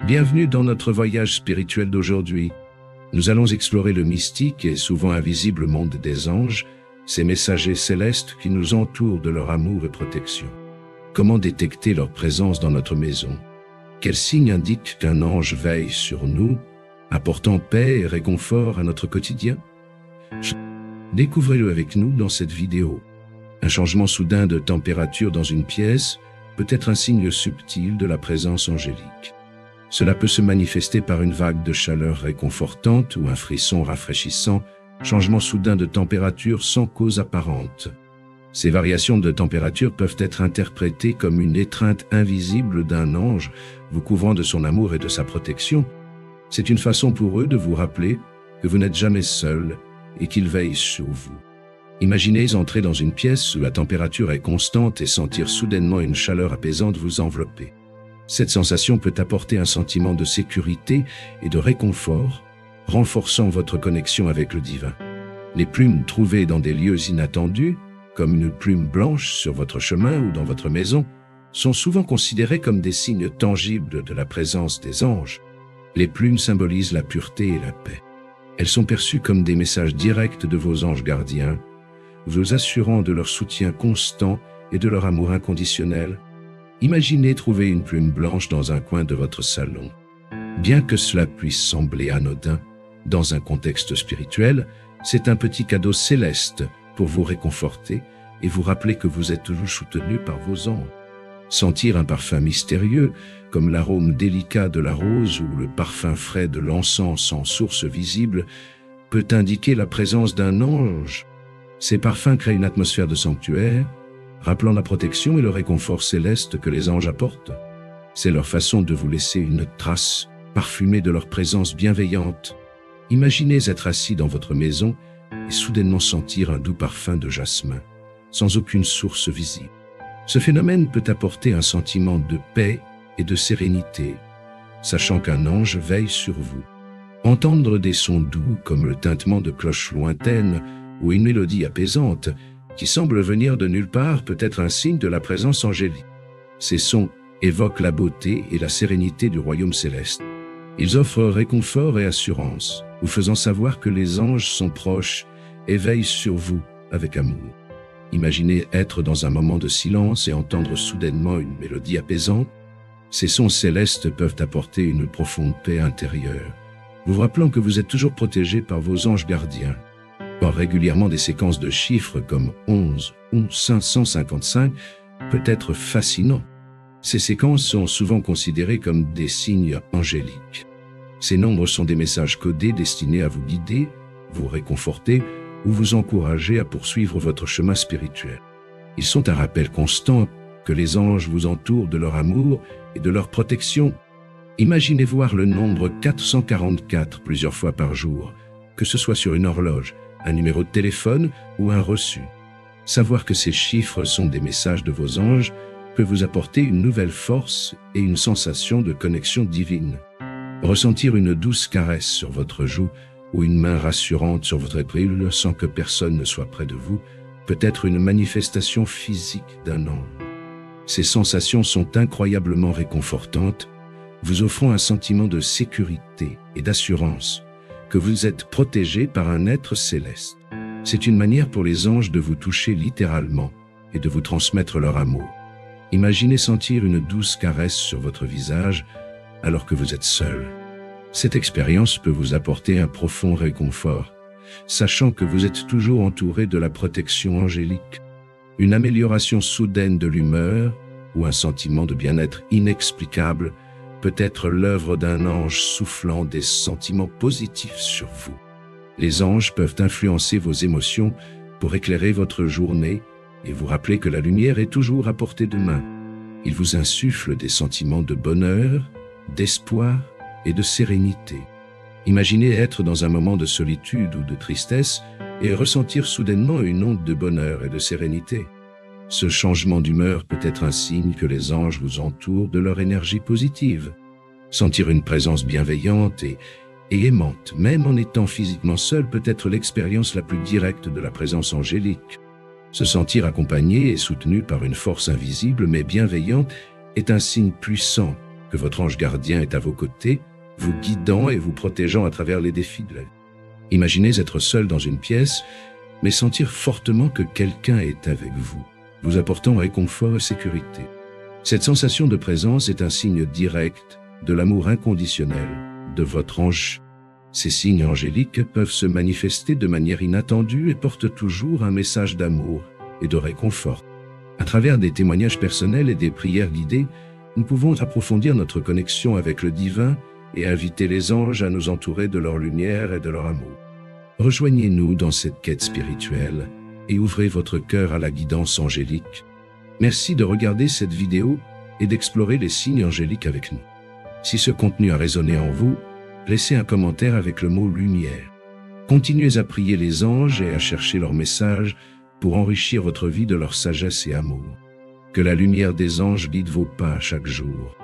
Bienvenue dans notre voyage spirituel d'aujourd'hui. Nous allons explorer le mystique et souvent invisible monde des anges, ces messagers célestes qui nous entourent de leur amour et protection. Comment détecter leur présence dans notre maison? Quels signes indiquent qu'un ange veille sur nous, apportant paix et réconfort à notre quotidien? Découvrez-le avec nous dans cette vidéo. Un changement soudain de température dans une pièce peut être un signe subtil de la présence angélique. Cela peut se manifester par une vague de chaleur réconfortante ou un frisson rafraîchissant, changement soudain de température sans cause apparente. Ces variations de température peuvent être interprétées comme une étreinte invisible d'un ange vous couvrant de son amour et de sa protection. C'est une façon pour eux de vous rappeler que vous n'êtes jamais seul et qu'ils veillent sur vous. Imaginez entrer dans une pièce où la température est constante et sentir soudainement une chaleur apaisante vous envelopper. Cette sensation peut apporter un sentiment de sécurité et de réconfort, renforçant votre connexion avec le divin. Les plumes trouvées dans des lieux inattendus, comme une plume blanche sur votre chemin ou dans votre maison, sont souvent considérées comme des signes tangibles de la présence des anges. Les plumes symbolisent la pureté et la paix. Elles sont perçues comme des messages directs de vos anges gardiens, vous assurant de leur soutien constant et de leur amour inconditionnel. Imaginez trouver une plume blanche dans un coin de votre salon. Bien que cela puisse sembler anodin, dans un contexte spirituel, c'est un petit cadeau céleste pour vous réconforter et vous rappeler que vous êtes toujours soutenu par vos anges. Sentir un parfum mystérieux, comme l'arôme délicat de la rose ou le parfum frais de l'encens sans source visible, peut indiquer la présence d'un ange. Ces parfums créent une atmosphère de sanctuaire, rappelant la protection et le réconfort céleste que les anges apportent. C'est leur façon de vous laisser une trace parfumée de leur présence bienveillante. Imaginez être assis dans votre maison et soudainement sentir un doux parfum de jasmin, sans aucune source visible. Ce phénomène peut apporter un sentiment de paix et de sérénité, sachant qu'un ange veille sur vous. Entendre des sons doux comme le tintement de cloches lointaines ou une mélodie apaisante qui semble venir de nulle part peut être un signe de la présence angélique. Ces sons évoquent la beauté et la sérénité du royaume céleste. Ils offrent réconfort et assurance, vous faisant savoir que les anges sont proches et veillent sur vous avec amour. Imaginez être dans un moment de silence et entendre soudainement une mélodie apaisante. Ces sons célestes peuvent apporter une profonde paix intérieure, vous rappelant que vous êtes toujours protégé par vos anges gardiens. Voir régulièrement des séquences de chiffres comme 11 ou 555 peut être fascinant. Ces séquences sont souvent considérées comme des signes angéliques. Ces nombres sont des messages codés destinés à vous guider, vous réconforter ou vous encourager à poursuivre votre chemin spirituel. Ils sont un rappel constant que les anges vous entourent de leur amour et de leur protection. Imaginez voir le nombre 444 plusieurs fois par jour, que ce soit sur une horloge, un numéro de téléphone ou un reçu. Savoir que ces chiffres sont des messages de vos anges peut vous apporter une nouvelle force et une sensation de connexion divine. Ressentir une douce caresse sur votre joue ou une main rassurante sur votre épaule sans que personne ne soit près de vous peut être une manifestation physique d'un ange. Ces sensations sont incroyablement réconfortantes, vous offrant un sentiment de sécurité et d'assurance, que vous êtes protégé par un être céleste. C'est une manière pour les anges de vous toucher littéralement et de vous transmettre leur amour. Imaginez sentir une douce caresse sur votre visage alors que vous êtes seul. Cette expérience peut vous apporter un profond réconfort, sachant que vous êtes toujours entouré de la protection angélique. Une amélioration soudaine de l'humeur ou un sentiment de bien-être inexplicable peut être l'œuvre d'un ange soufflant des sentiments positifs sur vous. Les anges peuvent influencer vos émotions pour éclairer votre journée et vous rappeler que la lumière est toujours à portée de main. Ils vous insufflent des sentiments de bonheur, d'espoir et de sérénité. Imaginez être dans un moment de solitude ou de tristesse et ressentir soudainement une onde de bonheur et de sérénité. Ce changement d'humeur peut être un signe que les anges vous entourent de leur énergie positive. Sentir une présence bienveillante et aimante, même en étant physiquement seul, peut être l'expérience la plus directe de la présence angélique. Se sentir accompagné et soutenu par une force invisible mais bienveillante est un signe puissant que votre ange gardien est à vos côtés, vous guidant et vous protégeant à travers les défis de la vie. Imaginez être seul dans une pièce, mais sentir fortement que quelqu'un est avec vous, vous apportant réconfort et sécurité. Cette sensation de présence est un signe direct de l'amour inconditionnel de votre ange. Ces signes angéliques peuvent se manifester de manière inattendue et portent toujours un message d'amour et de réconfort. À travers des témoignages personnels et des prières guidées, nous pouvons approfondir notre connexion avec le divin et inviter les anges à nous entourer de leur lumière et de leur amour. Rejoignez-nous dans cette quête spirituelle et ouvrez votre cœur à la guidance angélique. Merci de regarder cette vidéo et d'explorer les signes angéliques avec nous. Si ce contenu a résonné en vous, laissez un commentaire avec le mot « lumière ». Continuez à prier les anges et à chercher leur message pour enrichir votre vie de leur sagesse et amour. Que la lumière des anges guide vos pas chaque jour.